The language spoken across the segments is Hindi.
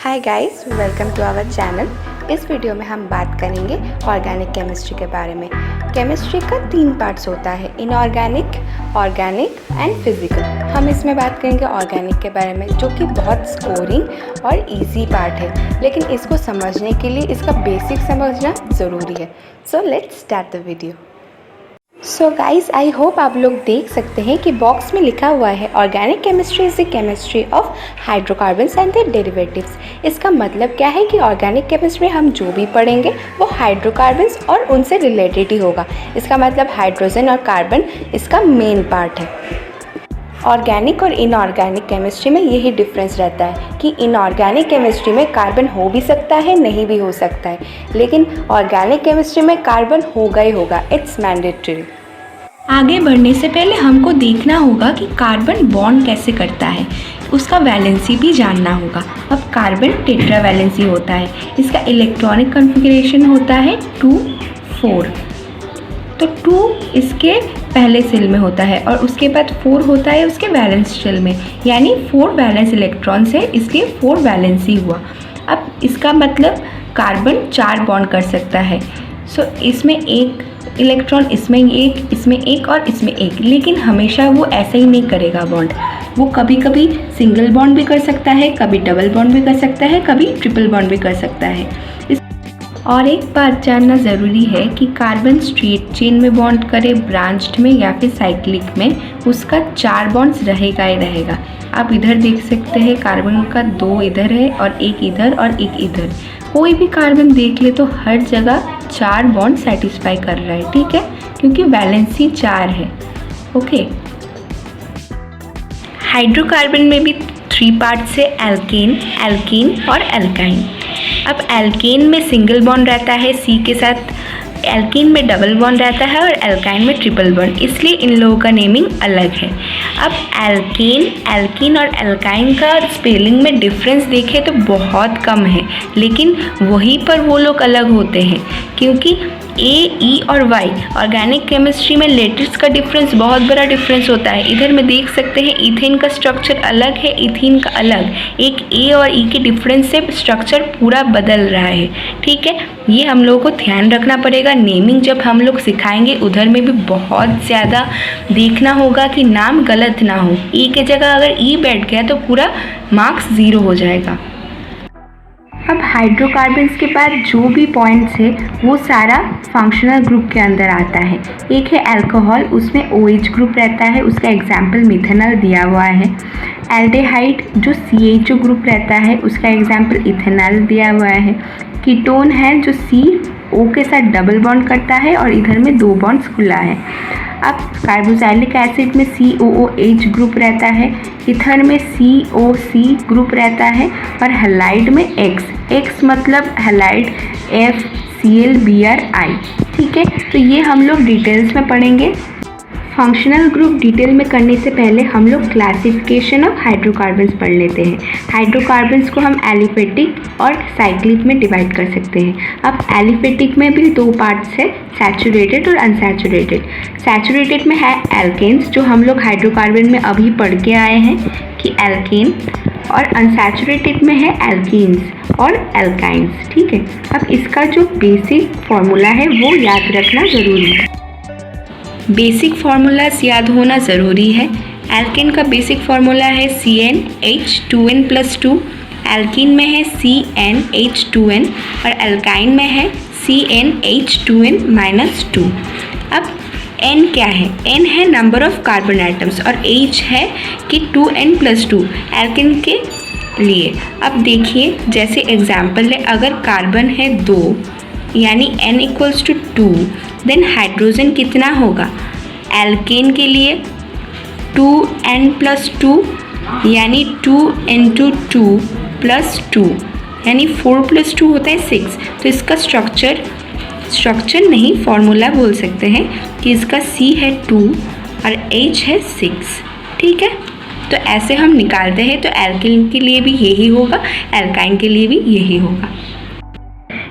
Hi guys, welcome to our channel. इस वीडियो में हम बात करेंगे ऑर्गेनिक केमिस्ट्री के बारे में। केमिस्ट्री का 3 पार्ट्स होता है, इनऑर्गेनिक, ऑर्गेनिक एंड फिजिकल। हम इसमें बात करेंगे ऑर्गेनिक के बारे में, जो कि बहुत स्कोरिंग और इजी पार्ट है, लेकिन इसको समझने के लिए इसका बेसिक समझना ज़रूरी है। So let's start the video. So guys, I hope आप लोग देख सकते हैं कि बॉक्स में लिखा हुआ है organic chemistry is the chemistry of hydrocarbons and their derivatives. इसका मतलब क्या है कि ऑर्गेनिक केमिस्ट्री हम जो भी पढ़ेंगे वो हाइड्रोकार्बन्स और उनसे रिलेटेड ही होगा। इसका मतलब हाइड्रोजन और कार्बन इसका मेन पार्ट है। ऑर्गेनिक और इनऑर्गेनिक केमिस्ट्री में यही डिफरेंस रहता है कि इनऑर्गेनिक केमिस्ट्री में कार्बन हो भी सकता है, नहीं भी हो सकता है, लेकिन ऑर्गेनिक केमिस्ट्री में कार्बन होगा ही होगा, इट्स मैंडेटरी। आगे बढ़ने से पहले हमको देखना होगा कि कार्बन बॉन्ड कैसे करता है, उसका वैलेंसी भी जानना होगा। अब कार्बन टेट्रावैलेंसी होता है, इसका इलेक्ट्रॉनिक कॉन्फ़िगरेशन होता है 2-4। तो 2 इसके पहले सेल में होता है और उसके बाद 4 होता है उसके वैलेंस शेल में, यानी 4 वैलेंस इलेक्ट्रॉन्स है, इसलिए 4 वैलेंसी हुआ। अब इसका मतलब कार्बन 4 बॉन्ड कर सकता है। सो इसमें एक इलेक्ट्रॉन, इसमें एक और इसमें एक, लेकिन हमेशा वो ऐसा ही नहीं करेगा बॉन्ड। वो कभी कभी सिंगल बॉन्ड भी कर सकता है, कभी डबल बॉन्ड भी कर सकता है, कभी ट्रिपल बॉन्ड भी कर सकता है। और एक बात जानना ज़रूरी है कि कार्बन स्ट्रेट चेन में बॉन्ड करे, ब्रांच्ड में या फिर साइक्लिक में, उसका 4 बॉन्ड्स रहेगा ही रहेगा। आप इधर देख सकते हैं कार्बन का 2 इधर है और एक इधर और एक इधर। कोई भी कार्बन देख ले तो हर जगह 4 बॉन्ड सेटिस्फाई कर रहा है, ठीक है, क्योंकि वैलेंसी 4 है। ओके। हाइड्रोकार्बन में भी 3 पार्ट्स है, एल्केन, एल्कीन और एल्काइन। अब एल्केन में सिंगल बॉन्ड रहता है C के साथ, एल्कीन में डबल बॉन्ड रहता है और एल्काइन में ट्रिपल बॉन्ड, इसलिए इन लोगों का नेमिंग अलग है। अब एल्केन, एल्कीन और एल्काइन का स्पेलिंग में डिफरेंस देखें तो बहुत कम है, लेकिन वहीं पर वो लोग अलग होते हैं, क्योंकि A, E और Y ऑर्गेनिक केमिस्ट्री में लेटर्स का डिफरेंस बहुत बड़ा डिफरेंस होता है। इधर में देख सकते हैं इथेन का स्ट्रक्चर अलग है, इथीन का अलग। एक A और E के डिफरेंस से स्ट्रक्चर पूरा बदल रहा है, ठीक है। ये हम लोगों को ध्यान रखना पड़ेगा। नेमिंग जब हम लोग सिखाएंगे उधर में भी बहुत ज़्यादा देखना होगा कि नाम गलत ना हो। E के जगह अगर E बैठ गया तो पूरा मार्क्स 0 हो जाएगा। अब हाइड्रोकार्बन्स के बाद जो भी पॉइंट्स है वो सारा फंक्शनल ग्रुप के अंदर आता है। एक है अल्कोहल, उसमें OH ग्रुप रहता है, उसका एग्जाम्पल मिथेनॉल दिया हुआ है। एल्डेहाइड जो CHO ग्रुप रहता है, उसका एग्जाम्पल इथेनॉल दिया हुआ है। कीटोन है जो CO के साथ डबल बॉन्ड करता है और इधर में 2 बॉन्ड्स खुला है। अब कार्बोक्सिलिक एसिड में COOH ग्रुप रहता है, इथर में COC ग्रुप रहता है और हैलाइड में X मतलब हैलाइड FClBrI, ठीक है। तो ये हम लोग डिटेल्स में पढ़ेंगे। फंक्शनल ग्रुप डिटेल में करने से पहले हम लोग क्लासिफिकेशन ऑफ हाइड्रोकार्बन्स पढ़ लेते हैं। हाइड्रोकार्बन्स को हम एलिफेटिक और साइक्लिक में डिवाइड कर सकते हैं। अब एलिफेटिक में भी 2 पार्ट्स है, सैचुरेटेड और अनसैचुरेटेड। सैचुरेटेड में है एल्केन्स, जो हम लोग हाइड्रोकार्बन में अभी पढ़ के आए हैं कि एल्केन, और अनसैचुरेटेड में है एल्कीन्स और एल्काइंस, ठीक है। अब इसका जो बेसिक फॉर्मूला है वो याद रखना ज़रूरी है। बेसिक फार्मूलास याद होना ज़रूरी है। एल्केन का बेसिक फार्मूला है CnH2n+2, एल्कीन में है CnH2n और एल्काइन में है CnH2n-2। अब N क्या है? N है नंबर ऑफ कार्बन एटम्स और H है कि 2n+2 एल्केन के लिए। अब देखिए, जैसे एग्जाम्पल है, अगर कार्बन है 2 यानी N=2, देन हाइड्रोजन कितना होगा? एल्केन के लिए 2n+2 यानी 2 × 2 यानी 4+2 होता है 6। तो इसका स्ट्रक्चर नहीं, फॉर्मूला बोल सकते हैं कि इसका C है 2 और H है 6, ठीक है। तो ऐसे हम निकालते हैं, तो एल्केन के लिए भी यही होगा, एल्काइन के लिए भी यही होगा।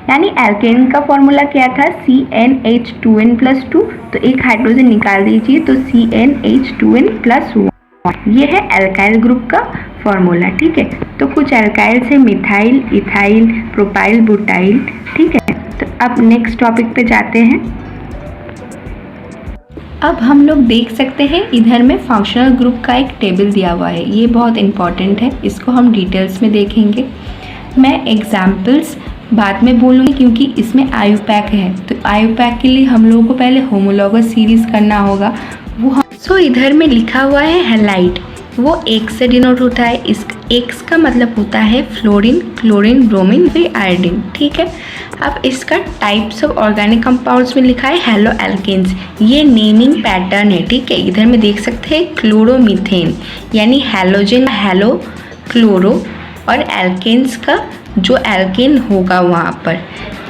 यानी एल्केन का फॉर्मूला क्या था? CnH2n+2। तो एक हाइड्रोजन निकाल दीजिए तो CnH2n+1। ये है एल्काइल ग्रुप का फॉर्मूला, ठीक है। तो कुछ एल्काइल से मिथाइल, इथाइल, प्रोपाइल, बुटाइल, ठीक है। तो अब नेक्स्ट टॉपिक पे जाते हैं। अब हम लोग देख सकते हैं इधर में फंक्शनल ग्रुप का एक टेबल दिया हुआ है, ये बहुत इंपॉर्टेंट है, इसको हम डिटेल्स में देखेंगे। मैं एग्जाम्पल्स बाद में बोलूँगी क्योंकि इसमें आयुपैक है, तो आयुपैक के लिए हम लोगों को पहले होमोलॉगस सीरीज़ करना होगा। सो इधर में लिखा हुआ है हैलाइड, वो एक से डिनोट होता है। इस एक्स का मतलब होता है फ्लोरीन, क्लोरीन, ब्रोमीन, फिर आयोडीन, ठीक है। अब इसका टाइप्स ऑफ ऑर्गेनिक कंपाउंड्स में लिखा है हेलो एल्केन्स, ये नेमिंग पैटर्न है, ठीक है। इधर में देख सकते हैं क्लोरोमीथेन यानी हैलोजन, हेलो क्लोरो, और एल्केन्स का जो एल्केन होगा वहाँ पर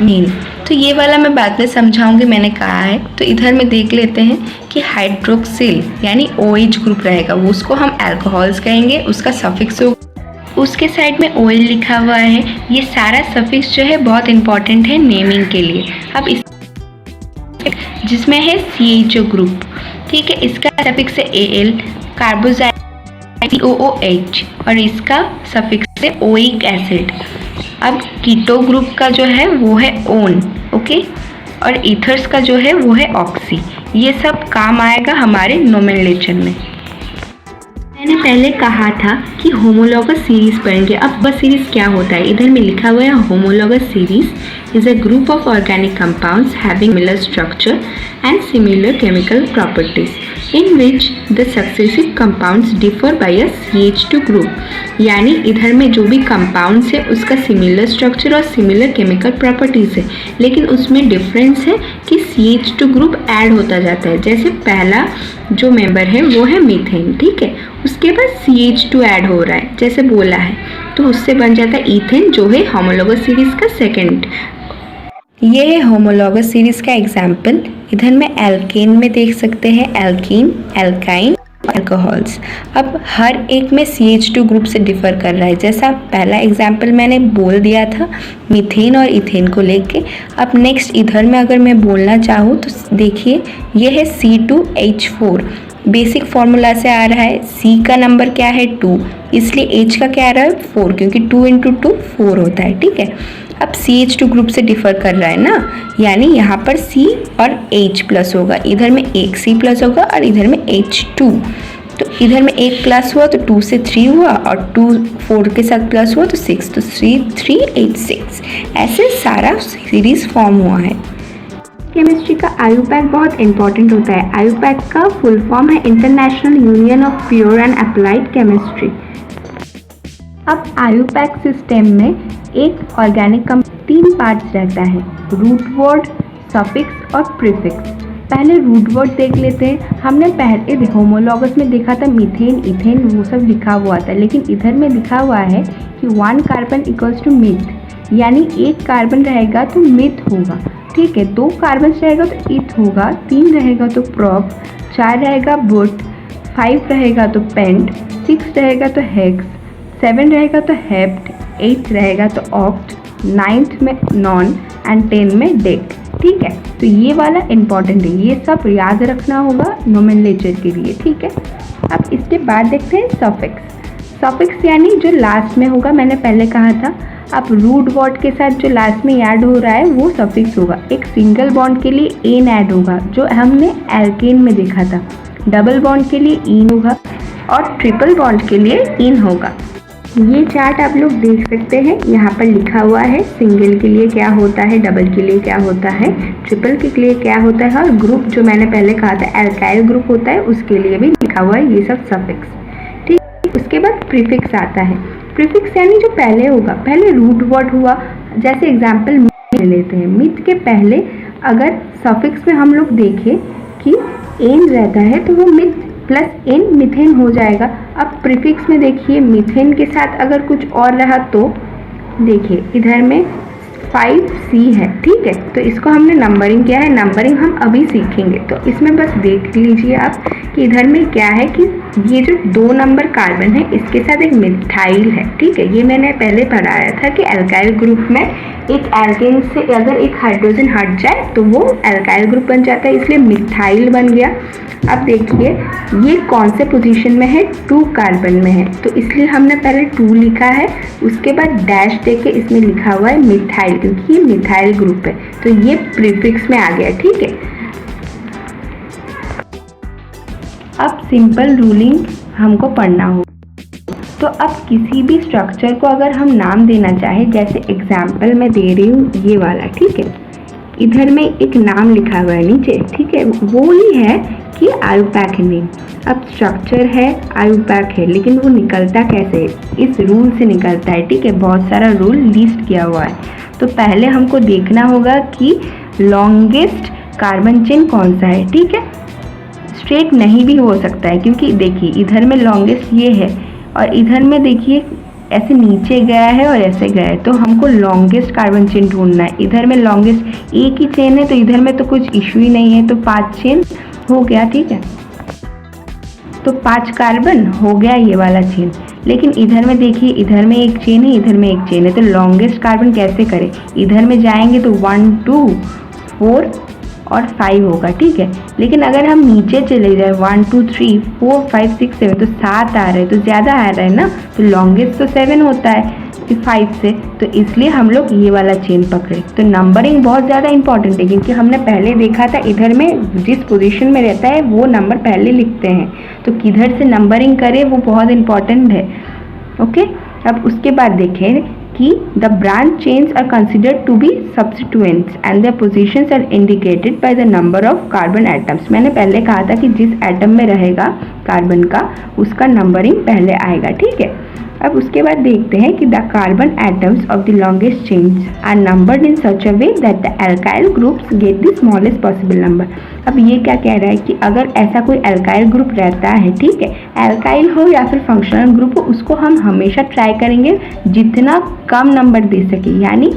मेन, तो ये वाला मैं बाद में समझाऊंगी, मैंने कहा है। तो इधर में देख लेते हैं कि हाइड्रोक्सिल यानी OH ग्रुप रहेगा, वो उसको हम अल्कोहल्स कहेंगे, उसका सफिक्स होगा, उसके साइड में OL लिखा हुआ है। ये सारा सफिक्स जो है बहुत इंपॉर्टेंट है नेमिंग के लिए। अब इस जिसमें है CHO ग्रुप, ठीक है, इसका सफिक्स है AL, कार्बोजाइड OOH, और इसका सफिक्स है ओइक एसिड। अब कीटो ग्रुप का जो है वो है ओन, ओके, और ईथर्स का जो है वो है ऑक्सी। ये सब काम आएगा हमारे नोमेनक्लेचर में। मैंने पहले कहा था कि होमोलॉगस सीरीज पढ़ेंगे। अब बस सीरीज क्या होता है, इधर में लिखा हुआ है homologous series is a group of organic compounds having similar structure and similar chemical properties in which the successive compounds differ by a CH2 group। यानी इधर में जो भी कंपाउंड्स है उसका सिमिलर स्ट्रक्चर और सिमिलर केमिकल प्रॉपर्टीज है, लेकिन उसमें डिफरेंस है कि CH2 ग्रुप ऐड होता जाता है। जैसे पहला जो मेंबर है वो है मीथेन, ठीक है, उसके बाद CH2 ऐड हो रहा है जैसे बोला है, तो उससे बन जाता है ईथेन, जो है होमोलॉगस सीरीज का सेकेंड। ये है होमोलॉगस सीरीज का एग्जाम्पल। इधर में एल्केन में देख सकते हैं एल्कीन, एल्काइन, अल्कोहल्स। अब हर एक में CH2 ग्रुप से डिफर कर रहा है, जैसा पहला एग्जाम्पल मैंने बोल दिया था मीथेन और इथेन को लेके। अब नेक्स्ट इधर में अगर मैं बोलना चाहूँ तो देखिए ये है C2H4, बेसिक फॉर्मूला से आ रहा है। C का नंबर क्या है 2, इसलिए H का क्या आ रहा है 4, क्योंकि 2 × 2 4 होता है, ठीक है। अब CH2 ग्रुप से डिफर कर रहा है ना, यानी यहाँ पर C और H प्लस होगा, इधर में एक C प्लस होगा और इधर में H2। तो इधर में एक प्लस हुआ तो 2 से 3 हुआ, और 2 4 के साथ प्लस हुआ तो 6, तो 3 8 6, ऐसे सारा सीरीज फॉर्म हुआ है। केमिस्ट्री का आयुपैक बहुत इंपॉर्टेंट होता है। आयुपैक का फुल फॉर्म है international union of pure and applied chemistry. अब आयुपैक सिस्टम में एक ऑर्गेनिक कंपाउंड 3 पार्ट्स रहता है, रूट वर्ड, सफिक्स और प्रीफिक्स। पहले रूट वर्ड देख लेते हैं। हमने पहले होमोलॉगस में देखा था मीथेन, इथेन, वो सब लिखा हुआ था, लेकिन इधर में लिखा हुआ है कि 1 कार्बन इक्वल्स टू मिथ, यानी 1 कार्बन रहेगा तो मिथ होगा, ठीक है। 2 कार्बन रहेगा तो इथ होगा, 3 रहेगा तो प्रॉप, 4 रहेगा बुट, 5 रहेगा तो पेंट, 6 रहेगा तो हेक्स, 7 रहेगा तो हेप्ट, 8 रहेगा तो ऑक्ट, 9th में नॉन एंड 10 में डेक, ठीक है। तो ये वाला इंपॉर्टेंट है, ये सब याद रखना होगा नोमेनक्लेचर के लिए, ठीक है। अब इसके बाद देखते हैं सफिक्स। सफिक्स यानी जो लास्ट में होगा, मैंने पहले कहा था। अब रूट वर्ड के साथ जो लास्ट में ऐड हो रहा है वो सफिक्स होगा। एक सिंगल बॉन्ड के लिए एन ऐड होगा, जो हमने एल्केन में देखा था। डबल बॉन्ड के लिए इन होगा और ट्रिपल बॉन्ड के लिए इन होगा। ये चार्ट आप लोग देख सकते हैं, यहाँ पर लिखा हुआ है सिंगल के लिए क्या होता है, डबल के लिए क्या होता है, ट्रिपल के लिए क्या होता है, और ग्रुप जो मैंने पहले कहा था एल्काइल ग्रुप होता है उसके लिए भी लिखा हुआ है ये सब सफिक्स, ठीक। उसके बाद प्रीफिक्स आता है। प्रीफिक्स यानी जो पहले होगा, पहले रूट वर्ड हुआ, जैसे एग्जाम्पल मिथ लेते हैं। मिथ के पहले अगर सफिक्स में हम लोग देखें कि एन रहता है तो वो मिथ प्लस एन मिथेन हो जाएगा। अब प्रीफिक्स में देखिए मिथेन के साथ अगर कुछ और रहा तो देखिए इधर में 5C है, ठीक है। तो इसको हमने नंबरिंग किया है, नंबरिंग हम अभी सीखेंगे। तो इसमें बस देख लीजिए आप कि इधर में क्या है कि ये जो 2 नंबर कार्बन है इसके साथ एक मिथाइल है, ठीक है। ये मैंने पहले पढ़ाया था कि अल्काइल ग्रुप में एक एल्केन से अगर एक हाइड्रोजन हट जाए तो वो अल्काइल ग्रुप बन जाता है, इसलिए मिथाइल बन गया। अब देखिए ये कौन से पोजीशन में है, 2 कार्बन में है, तो इसलिए हमने पहले 2 लिखा है, उसके बाद डैश देके इसमें लिखा हुआ है मिथाइल, क्योंकि ये मिथाइल ग्रुप है, तो ये प्रीफिक्स में आ गया, ठीक है। अब सिंपल रूलिंग हमको पढ़ना होगा। तो अब किसी भी स्ट्रक्चर को अगर हम नाम देना चाहे, जैसे एग्जाम्पल मैं दे रही हूँ ये वाला, ठीक है, इधर में एक नाम लिखा हुआ है नीचे, ठीक है, वो ही है कि आयुपैक नेम। अब स्ट्रक्चर है, आयुपैक है, लेकिन वो निकलता कैसे है, इस रूल से निकलता है, ठीक है। बहुत सारा रूल लिस्ट किया हुआ है, तो पहले हमको देखना होगा कि लॉन्गेस्ट कार्बन चेन कौन सा है, ठीक है। स्ट्रेट नहीं भी हो सकता है, क्योंकि देखिए इधर में लॉन्गेस्ट ये है और इधर में देखिए ऐसे नीचे गया है और ऐसे गया है, तो हमको लॉन्गेस्ट कार्बन चेन ढूंढना है। इधर में लॉन्गेस्ट एक ही चेन है, तो इधर में तो कुछ इशू ही नहीं है, तो 5 चेन हो गया, ठीक है। तो 5 कार्बन हो गया ये वाला चेन, लेकिन इधर में देखिए इधर में एक चेन है, इधर में एक चेन है, तो लॉन्गेस्ट कार्बन कैसे करें, इधर में जाएंगे तो 1 2 4 और 5 होगा, ठीक है। लेकिन अगर हम नीचे चले जाए 1 2 3 4 5 6 7 तो 7 आ रहा है, तो ज़्यादा आ रहा है ना, तो लॉन्गेस्ट तो 7 होता है 5 से, तो इसलिए हम लोग ये वाला चेन पकड़े। तो नंबरिंग बहुत ज़्यादा इंपॉर्टेंट है, क्योंकि हमने पहले देखा था इधर में जिस पोजीशन में रहता है वो नंबर पहले लिखते हैं, तो किधर से नंबरिंग करें वो बहुत इंपॉर्टेंट है, ओके। अब उसके बाद देखें कि the branch chains are considered to be substituents and their positions are indicated by the number of carbon atoms. मैंने पहले कहा था कि जिस एटम में रहेगा कार्बन का उसका नंबरिंग पहले आएगा, ठीक है। अब उसके बाद देखते हैं कि the carbon atoms of the longest chains are numbered in such a way that the alkyl groups get the smallest possible number. अब ये क्या कह रहा है कि अगर ऐसा कोई अल्काइल ग्रुप रहता है, ठीक है, अल्काइल हो या फिर फंक्शनल ग्रुप हो, उसको हम हमेशा ट्राई करेंगे जितना कम नंबर दे सके, यानी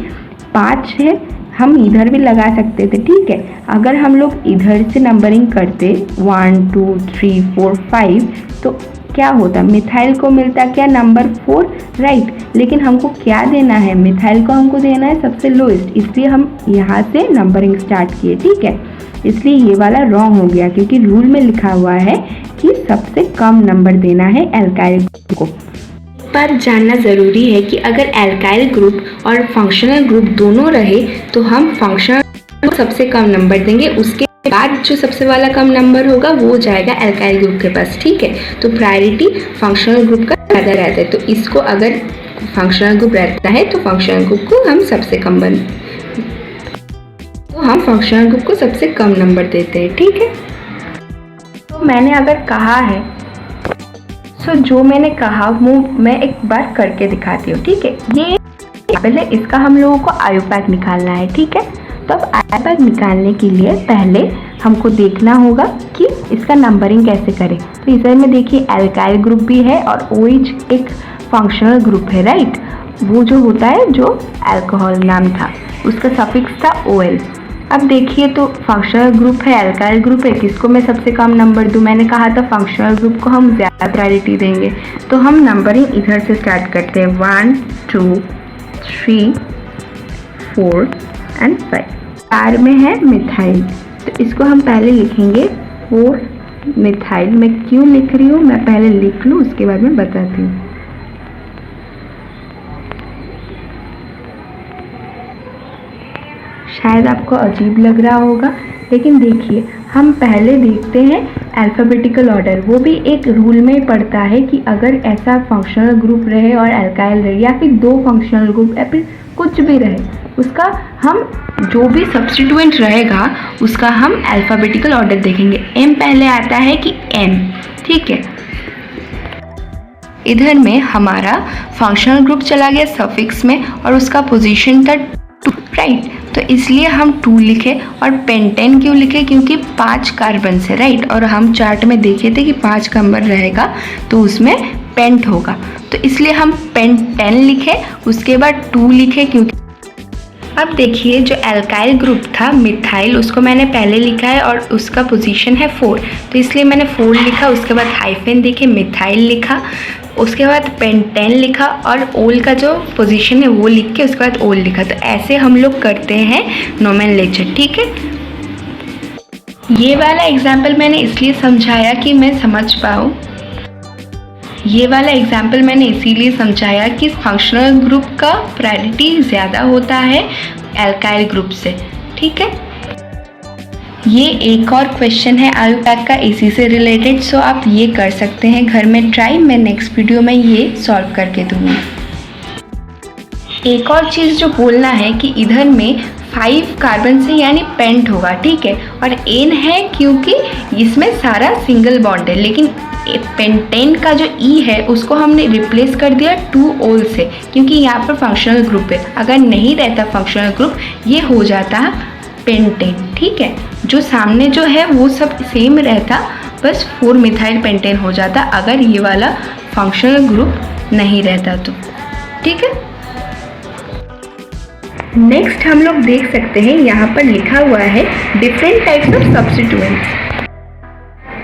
5 है, हम इधर भी लगा सकते थे, ठीक है। अगर हम लोग इधर से नंबरिंग करते 1 2 3 4 5 तो क्या होता, मिथाइल को मिलता क्या, नंबर 4, राइट। लेकिन हमको क्या देना है, मिथाइल को हमको देना है सबसे लोएस्ट, इसलिए हम यहाँ से नंबरिंग स्टार्ट किए, ठीक है। इसलिए ये वाला रॉन्ग हो गया, क्योंकि रूल में लिखा हुआ है कि सबसे कम नंबर देना है अल्काइल ग्रुप को। पर जानना ज़रूरी है कि अगर अल्काइल ग्रुप और फंक्शनल ग्रुप दोनों रहे तो हम फंक्शनल को सबसे कम नंबर देंगे, उसके बाद जो सबसे वाला कम नंबर होगा वो जाएगा अल्काइल ग्रुप के पास, ठीक है। तो प्रायोरिटी फंक्शनल ग्रुप का ज़्यादा रहता है, तो इसको अगर फंक्शनल ग्रुप रहता है तो फंक्शनल ग्रुप को हम सबसे कम हम फंक्शनल ग्रुप को सबसे कम नंबर देते हैं, ठीक है। तो मैंने अगर कहा है, सो जो मैंने कहा वो मैं एक बार करके दिखाती हूँ, ठीक है। ये पहले इसका हम लोगों को आयुपैक निकालना है, ठीक है। तो अब आयुपैक निकालने के लिए पहले हमको देखना होगा कि इसका नंबरिंग कैसे करें। तो इधर में देखिए अल्काइल ग्रुप भी है और OH एक फंक्शनल ग्रुप है, राइट। वो जो होता है जो अल्कोहल नाम था उसका सफिक्स था OL। अब देखिए तो फंक्शनल ग्रुप है, अल्काइल ग्रुप है, किसको मैं सबसे कम नंबर दूं, मैंने कहा था फंक्शनल ग्रुप को हम ज़्यादा प्रायोरिटी देंगे। तो हम नंबरिंग इधर से स्टार्ट करते हैं 1 2 3 4 एंड 5। 4 में है मिथाइल, तो इसको हम पहले लिखेंगे 4 मिथाइल। मैं क्यों लिख रही हूँ मैं पहले लिख लूँ, उसके बाद मैं बताती हूँ। शायद आपको अजीब लग रहा होगा, लेकिन देखिए हम पहले देखते हैं अल्फ़ाबेटिकल ऑर्डर। वो भी एक रूल में पड़ता है कि अगर ऐसा फंक्शनल ग्रुप रहे और अल्काइल रहे, या फिर 2 फंक्शनल ग्रुप या फिर कुछ भी रहे, उसका हम जो भी सब्स्टिट्यूएंट रहेगा उसका हम अल्फ़ाबेटिकल ऑर्डर देखेंगे। M पहले आता है कि M, ठीक है। इधर में हमारा फंक्शनल ग्रुप चला गया सफिक्स में और उसका पोजीशन था 2, राइट। तो इसलिए हम 2 लिखे। और पेंटेन क्यों लिखे, क्योंकि 5 कार्बन से, राइट। और हम चार्ट में देखे थे कि 5 नंबर रहेगा तो उसमें पेंट होगा, तो इसलिए हम पेंटेन लिखे। उसके बाद 2 लिखे, क्योंकि अब देखिए जो एल्काइल ग्रुप था मिथाइल, उसको मैंने पहले लिखा है और उसका पोजीशन है 4, तो इसलिए मैंने 4 लिखा, उसके बाद हाइफन देके मिथाइल लिखा, उसके बाद पेंटेन लिखा और ओल का जो पोजीशन है वो लिख के उसके बाद ओल लिखा। तो ऐसे हम लोग करते हैं नोमेनक्लेचर, ठीक है। ये वाला एग्जाम्पल मैंने इसलिए समझाया कि मैं समझ पाऊँ, ये वाला एग्जाम्पल मैंने इसीलिए समझाया कि फंक्शनल ग्रुप का प्रायोरिटी ज़्यादा होता है एल्काइल ग्रुप से, ठीक है। ये एक और क्वेश्चन है IUPAC का इसी से रिलेटेड, सो आप ये कर सकते हैं घर में ट्राई, मैं नेक्स्ट वीडियो में ये सॉल्व करके दूँगी। एक और चीज़ जो बोलना है कि इधर में 5 कार्बन से यानी पेंट होगा, ठीक है, और एन है क्योंकि इसमें सारा सिंगल बॉन्ड है, लेकिन पेंटेन का जो ई है उसको हमने रिप्लेस कर दिया 2 ओल से, क्योंकि यहाँ पर फंक्शनल ग्रुप है। अगर नहीं रहता फंक्शनल ग्रुप ये हो जाता पेंटेन, ठीक है। जो सामने जो है वो सब सेम रहता, बस 4 मिथाइल पेंटेन हो जाता अगर ये वाला फंक्शनल ग्रुप नहीं रहता तो, ठीक है। नेक्स्ट हम लोग देख सकते हैं यहाँ पर लिखा हुआ है different types of substituents.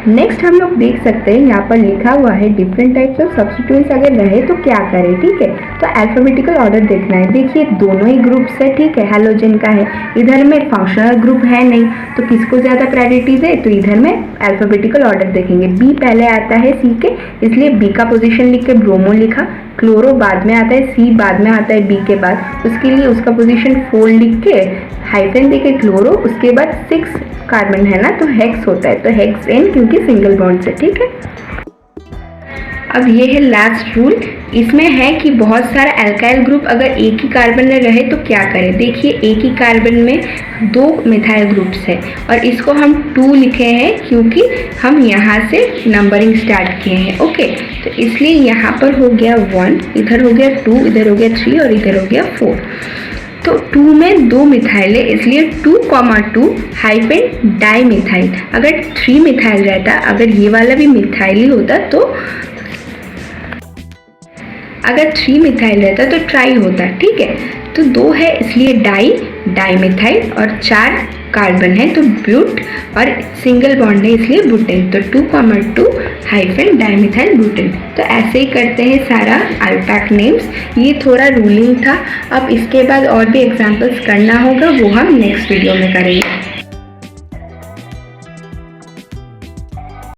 Next हम लोग देख सकते हैं यहाँ पर लिखा हुआ है डिफरेंट टाइप्स ऑफ सब्स्टिट्यूएंट्स अगर रहे तो क्या करें, ठीक है। तो अल्फाबेटिकल ऑर्डर देखना है। देखिए दोनों ही ग्रुप्स है, ठीक है, हैलोजन का है, इधर में फंक्शनल ग्रुप है नहीं, तो किसको ज़्यादा प्रायोरिटी दे, तो इधर में अल्फाबेटिकल ऑर्डर देखेंगे। बी पहले आता है सी के, इसलिए बी का पोजीशन लिख के ब्रोमो लिखा, क्लोरो बाद में आता है, सी बाद में आता है बी के बाद, उसके लिए उसका पोजीशन 4 लिख के हाइफन देके क्लोरो, उसके बाद 6 कार्बन है ना तो हेक्स होता है, तो हेक्स एन क्योंकि सिंगल बॉन्ड से, ठीक है। अब ये है लास्ट रूल, इसमें है कि बहुत सारा एल्काइल ग्रुप अगर एक ही कार्बन में रहे तो क्या करें। देखिए एक ही कार्बन में 2 मिथाइल ग्रुप्स है और इसको हम 2 लिखे हैं क्योंकि हम यहाँ से नंबरिंग स्टार्ट किए हैं, ओके। तो इसलिए यहाँ पर हो गया 1, इधर हो गया 2, इधर हो गया 3 और इधर हो गया 4। तो 2 में 2 मिथाइल है इसलिए 2,2 हाइफन डाई मिथाइल। अगर 3 मिथाइल रहता, अगर ये वाला भी मिथाइल ही होता तो, अगर 3 मिथाइल रहता तो ट्राई होता, ठीक है। तो 2 है इसलिए डाई मिथाइल और 4 कार्बन है तो ब्यूट और सिंगल बॉन्ड है इसलिए बुटेन, तो 2,2 हाइफन डाइमिथाइल बुटेन। तो ऐसे ही करते हैं सारा IUPAC नेम्स। ये थोड़ा रूलिंग था, अब इसके बाद और भी एग्जांपल्स करना होगा वो हम नेक्स्ट वीडियो में करेंगे।